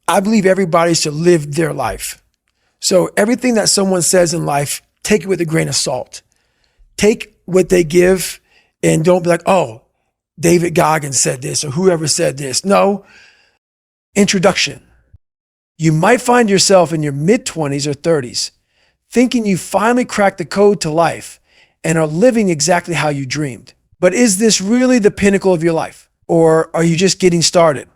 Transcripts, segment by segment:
I believe everybody should live their life. So everything that someone says in life, take it with a grain of salt. Take what they give and don't be like, oh, David Goggins said this or whoever said this. No. Introduction. You might find yourself in your mid-20s or 30s thinking you finally cracked the code to life and are living exactly how you dreamed. But is this really the pinnacle of your life? Or are you just getting started?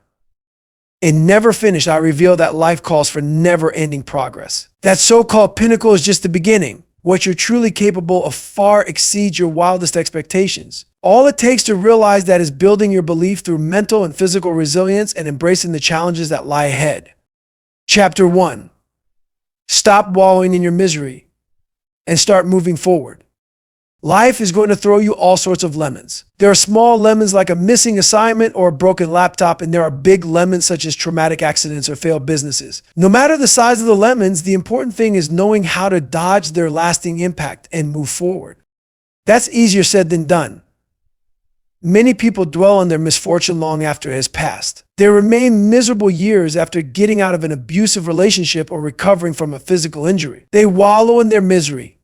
In Never Finished, I reveal that life calls for never-ending progress. That so-called pinnacle is just the beginning. What you're truly capable of far exceeds your wildest expectations. All it takes to realize that is building your belief through mental and physical resilience and embracing the challenges that lie ahead. Chapter 1. Stop wallowing in your misery and start moving forward. Life is going to throw you all sorts of lemons. There are small lemons like a missing assignment or a broken laptop, and there are big lemons such as traumatic accidents or failed businesses. No matter the size of the lemons, the important thing is knowing how to dodge their lasting impact and move forward. That's easier said than done. Many people dwell on their misfortune long after it has passed. They remain miserable years after getting out of an abusive relationship or recovering from a physical injury. They wallow in their misery,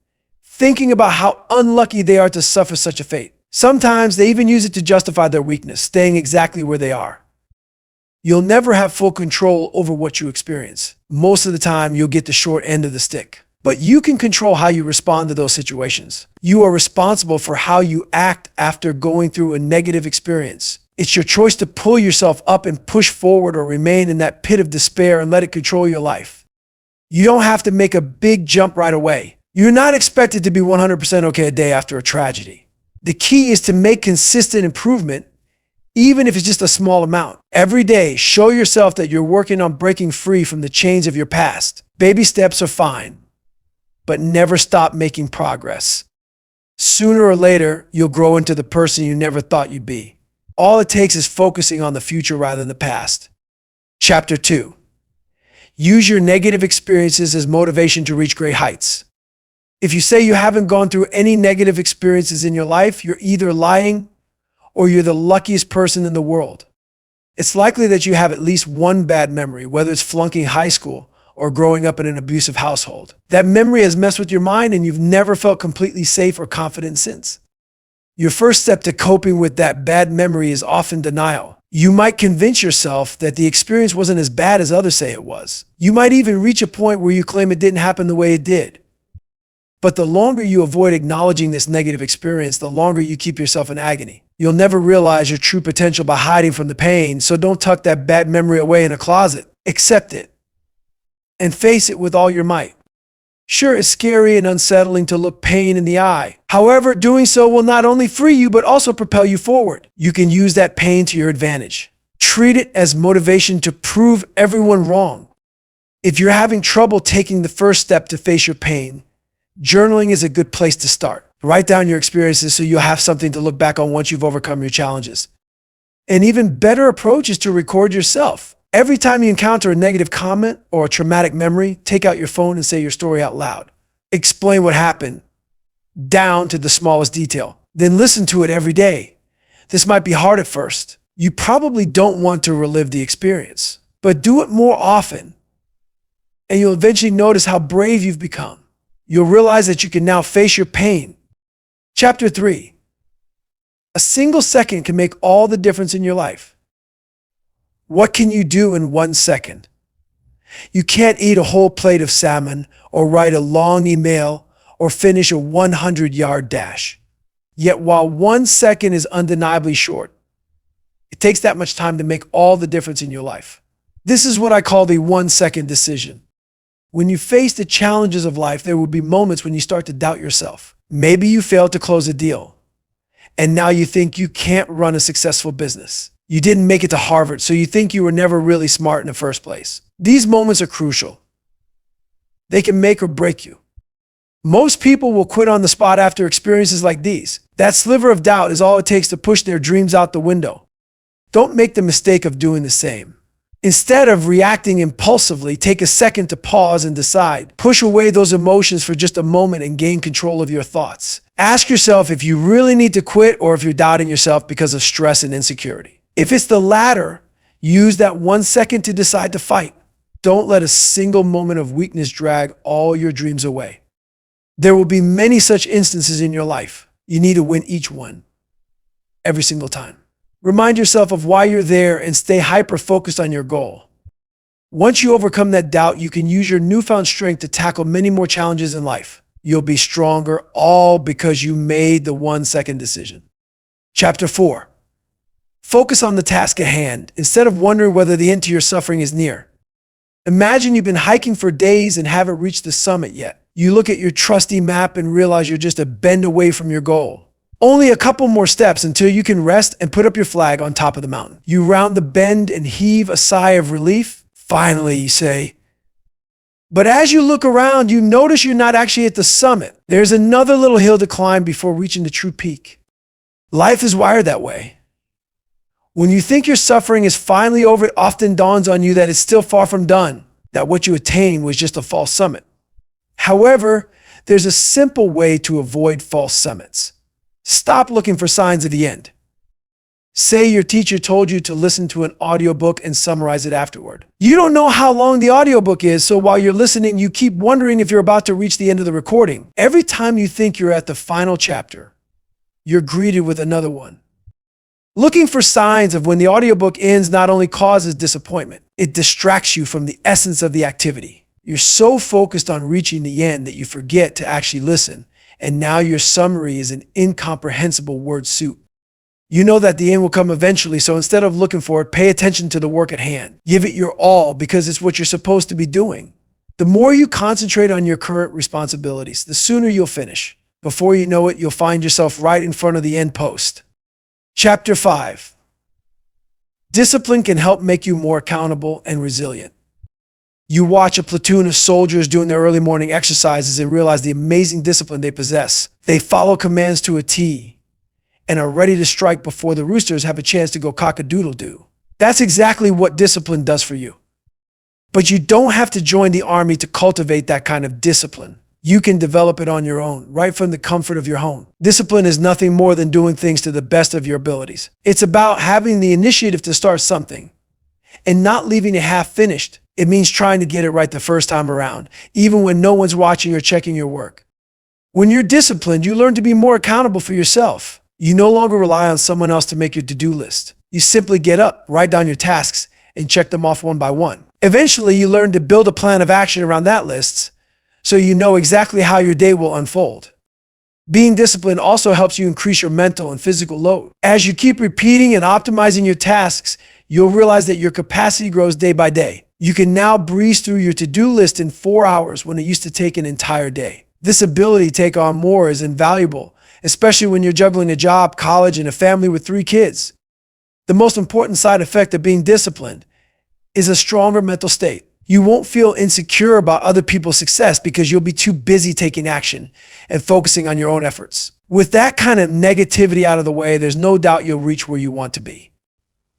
thinking about how unlucky they are to suffer such a fate. Sometimes they even use it to justify their weakness, staying exactly where they are. You'll never have full control over what you experience. Most of the time, you'll get the short end of the stick. But you can control how you respond to those situations. You are responsible for how you act after going through a negative experience. It's your choice to pull yourself up and push forward or remain in that pit of despair and let it control your life. You don't have to make a big jump right away. You're not expected to be 100% okay a day after a tragedy. The key is to make consistent improvement, even if it's just a small amount. Every day, show yourself that you're working on breaking free from the chains of your past. Baby steps are fine, but never stop making progress. Sooner or later, you'll grow into the person you never thought you'd be. All it takes is focusing on the future rather than the past. Chapter 2. Use your negative experiences as motivation to reach great heights. If you say you haven't gone through any negative experiences in your life, you're either lying or you're the luckiest person in the world. It's likely that you have at least one bad memory, whether it's flunking high school or growing up in an abusive household. That memory has messed with your mind and you've never felt completely safe or confident since. Your first step to coping with that bad memory is often denial. You might convince yourself that the experience wasn't as bad as others say it was. You might even reach a point where you claim it didn't happen the way it did. But the longer you avoid acknowledging this negative experience, the longer you keep yourself in agony. You'll never realize your true potential by hiding from the pain, so don't tuck that bad memory away in a closet. Accept it and face it with all your might. Sure, it's scary and unsettling to look pain in the eye. However, doing so will not only free you, but also propel you forward. You can use that pain to your advantage. Treat it as motivation to prove everyone wrong. If you're having trouble taking the first step to face your pain, journaling is a good place to start. Write down your experiences so you'll have something to look back on once you've overcome your challenges. An even better approach is to record yourself. Every time you encounter a negative comment or a traumatic memory, take out your phone and say your story out loud. Explain what happened, down to the smallest detail. Then listen to it every day. This might be hard at first. You probably don't want to relive the experience, but do it more often, and you'll eventually notice how brave you've become. You'll realize that you can now face your pain. Chapter 3. A single second can make all the difference in your life. What can you do in 1 second? You can't eat a whole plate of salmon or write a long email or finish a 100-yard dash. Yet while 1 second is undeniably short, it takes that much time to make all the difference in your life. This is what I call the 1-second decision. When you face the challenges of life, there will be moments when you start to doubt yourself. Maybe you failed to close a deal, and now you think you can't run a successful business. You didn't make it to Harvard, so you think you were never really smart in the first place. These moments are crucial. They can make or break you. Most people will quit on the spot after experiences like these. That sliver of doubt is all it takes to push their dreams out the window. Don't make the mistake of doing the same. Instead of reacting impulsively, take a second to pause and decide. Push away those emotions for just a moment and gain control of your thoughts. Ask yourself if you really need to quit or if you're doubting yourself because of stress and insecurity. If it's the latter, use that 1 second to decide to fight. Don't let a single moment of weakness drag all your dreams away. There will be many such instances in your life. You need to win each one, every single time. Remind yourself of why you're there and stay hyper-focused on your goal. Once you overcome that doubt, you can use your newfound strength to tackle many more challenges in life. You'll be stronger, all because you made the 1-second decision. Chapter 4. Focus on the task at hand instead of wondering whether the end to your suffering is near. Imagine you've been hiking for days and haven't reached the summit yet. You look at your trusty map and realize you're just a bend away from your goal. Only a couple more steps until you can rest and put up your flag on top of the mountain. You round the bend and heave a sigh of relief. Finally, you say, but as you look around, you notice you're not actually at the summit. There's another little hill to climb before reaching the true peak. Life is wired that way. When you think your suffering is finally over, it often dawns on you that it's still far from done, that what you attained was just a false summit. However, there's a simple way to avoid false summits. Stop looking for signs of the end. Say your teacher told you to listen to an audiobook and summarize it afterward. You don't know how long the audiobook is, so while you're listening, you keep wondering if you're about to reach the end of the recording. Every time you think you're at the final chapter, you're greeted with another one. Looking for signs of when the audiobook ends not only causes disappointment, it distracts you from the essence of the activity. You're so focused on reaching the end that you forget to actually listen, and now your summary is an incomprehensible word soup. You know that the end will come eventually, so instead of looking for it, pay attention to the work at hand. Give it your all because it's what you're supposed to be doing. The more you concentrate on your current responsibilities, the sooner you'll finish. Before you know it, you'll find yourself right in front of the end post. Chapter 5. Discipline can help make you more accountable and resilient. You watch a platoon of soldiers doing their early morning exercises and realize the amazing discipline they possess. They follow commands to a T and are ready to strike before the roosters have a chance to go cock-a-doodle-doo. That's exactly what discipline does for you. But you don't have to join the army to cultivate that kind of discipline. You can develop it on your own, right from the comfort of your home. Discipline is nothing more than doing things to the best of your abilities. It's about having the initiative to start something and not leaving it half finished. It means trying to get it right the first time around, even when no one's watching or checking your work. When you're disciplined, you learn to be more accountable for yourself. You no longer rely on someone else to make your to-do list. You simply get up, write down your tasks, and check them off one by one. Eventually, you learn to build a plan of action around that list so you know exactly how your day will unfold. Being disciplined also helps you increase your mental and physical load. As you keep repeating and optimizing your tasks, you'll realize that your capacity grows day by day. You can now breeze through your to-do list in 4 hours when it used to take an entire day. This ability to take on more is invaluable, especially when you're juggling a job, college, and a family with 3 kids. The most important side effect of being disciplined is a stronger mental state. You won't feel insecure about other people's success because you'll be too busy taking action and focusing on your own efforts. With that kind of negativity out of the way, there's no doubt you'll reach where you want to be.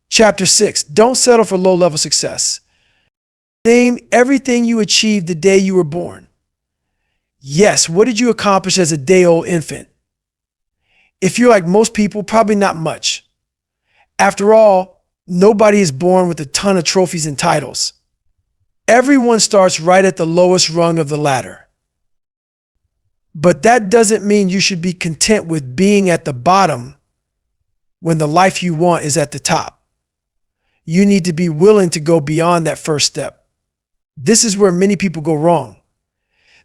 Chapter 6. Don't settle for low-level success. Name everything you achieved the day you were born. Yes, what did you accomplish as a day-old infant? If you're like most people, probably not much. After all, nobody is born with a ton of trophies and titles. Everyone starts right at the lowest rung of the ladder. But that doesn't mean you should be content with being at the bottom when the life you want is at the top. You need to be willing to go beyond that first step. This is where many people go wrong.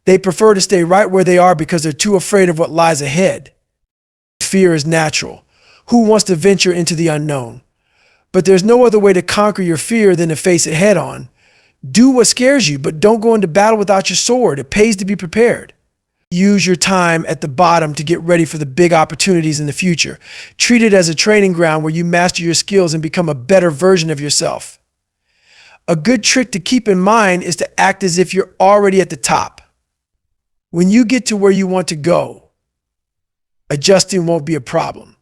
They prefer to stay right where they are because they're too afraid of what lies ahead. Fear is natural. Who wants to venture into the unknown? But there's no other way to conquer your fear than to face it head on. Do what scares you, but don't go into battle without your sword. It pays to be prepared. Use your time at the bottom to get ready for the big opportunities in the future. Treat it as a training ground where you master your skills and become a better version of yourself. A good trick to keep in mind is to act as if you're already at the top. When you get to where you want to go, adjusting won't be a problem.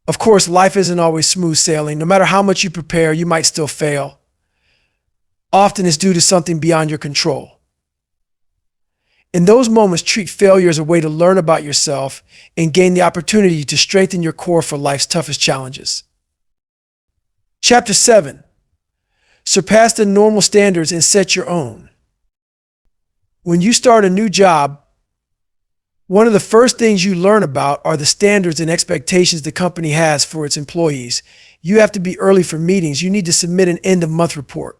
Of course, life isn't always smooth sailing. No matter how much you prepare, you might still fail. Often it's due to something beyond your control. In those moments, treat failure as a way to learn about yourself and gain the opportunity to strengthen your core for life's toughest challenges. Chapter 7. Surpass the normal standards and set your own. When you start a new job, one of the first things you learn about are the standards and expectations the company has for its employees. You have to be early for meetings. You need to submit an end-of-month report.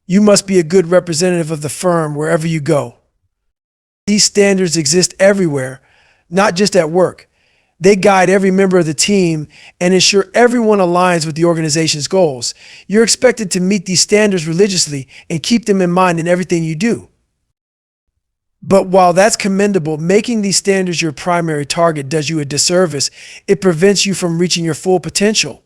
You must be a good representative of the firm wherever you go. These standards exist everywhere, not just at work. They guide every member of the team and ensure everyone aligns with the organization's goals. You're expected to meet these standards religiously and keep them in mind in everything you do. But while that's commendable, making these standards your primary target does you a disservice. It prevents you from reaching your full potential.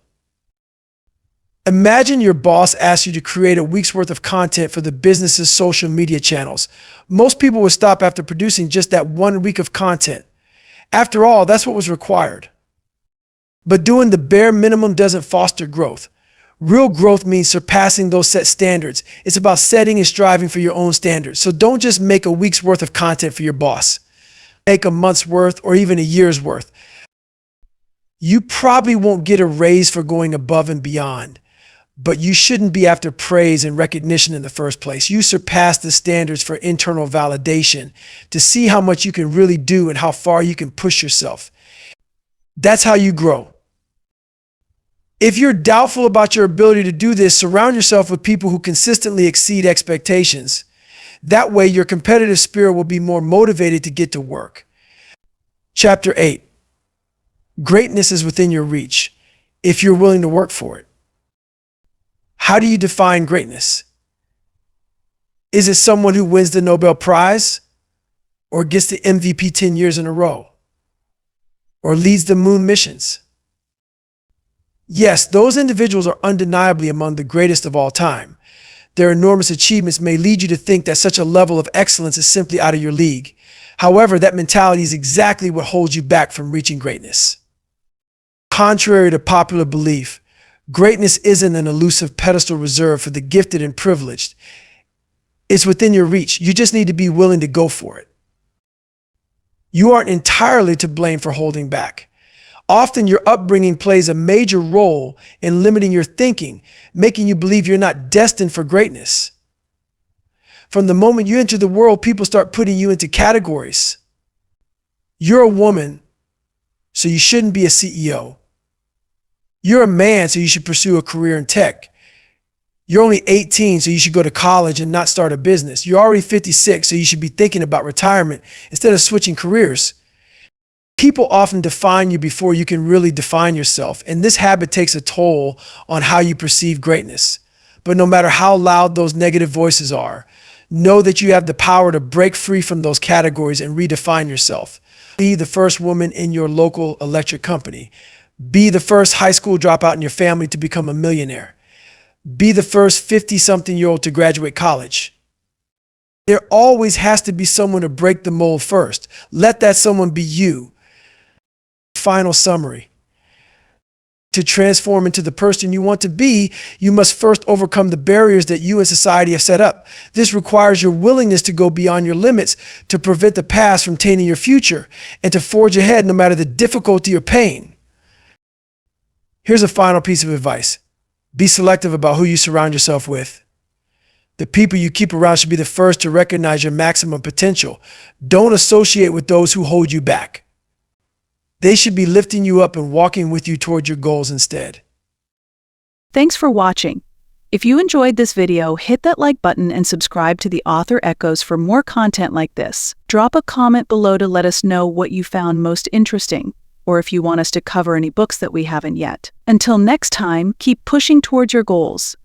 Imagine your boss asks you to create a week's worth of content for the business's social media channels. Most people would stop after producing just that 1 week of content. After all, that's what was required. But doing the bare minimum doesn't foster growth. Real growth means surpassing those set standards. It's about setting and striving for your own standards. So don't just make a week's worth of content for your boss. Make a month's worth or even a year's worth. You probably won't get a raise for going above and beyond, but you shouldn't be after praise and recognition in the first place. You surpass the standards for internal validation to see how much you can really do and how far you can push yourself. That's how you grow. If you're doubtful about your ability to do this, surround yourself with people who consistently exceed expectations. That way, your competitive spirit will be more motivated to get to work. Chapter 8. Greatness is within your reach if you're willing to work for it. How do you define greatness? Is it someone who wins the Nobel Prize or gets the MVP 10 years in a row or leads the moon missions? Yes, those individuals are undeniably among the greatest of all time. Their enormous achievements may lead you to think that such a level of excellence is simply out of your league. However, that mentality is exactly what holds you back from reaching greatness. Contrary to popular belief, greatness isn't an elusive pedestal reserved for the gifted and privileged. It's within your reach. You just need to be willing to go for it. You aren't entirely to blame for holding back. Often your upbringing plays a major role in limiting your thinking, making you believe you're not destined for greatness. From the moment you enter the world, people start putting you into categories. You're a woman, so you shouldn't be a CEO. You're a man, so you should pursue a career in tech. You're only 18, so you should go to college and not start a business. You're already 56, so you should be thinking about retirement instead of switching careers. People often define you before you can really define yourself, and this habit takes a toll on how you perceive greatness. But no matter how loud those negative voices are, know that you have the power to break free from those categories and redefine yourself. Be the first woman in your local electric company. Be the first high school dropout in your family to become a millionaire. Be the first 50-something-year-old to graduate college. There always has to be someone to break the mold first. Let that someone be you. Final summary. To transform into the person you want to be, you must first overcome the barriers that you and society have set up. This requires your willingness to go beyond your limits, to prevent the past from tainting your future, and to forge ahead no matter the difficulty or pain. Here's a final piece of advice. Be selective about who you surround yourself with. The people you keep around should be the first to recognize your maximum potential. Don't associate with those who hold you back. They should be lifting you up and walking with you toward your goals instead. Thanks for watching. If you enjoyed this video, hit that like button and subscribe to the Author Echoes for more content like this. Drop a comment below to let us know what you found most interesting, or if you want us to cover any books that we haven't yet. Until next time, keep pushing towards your goals.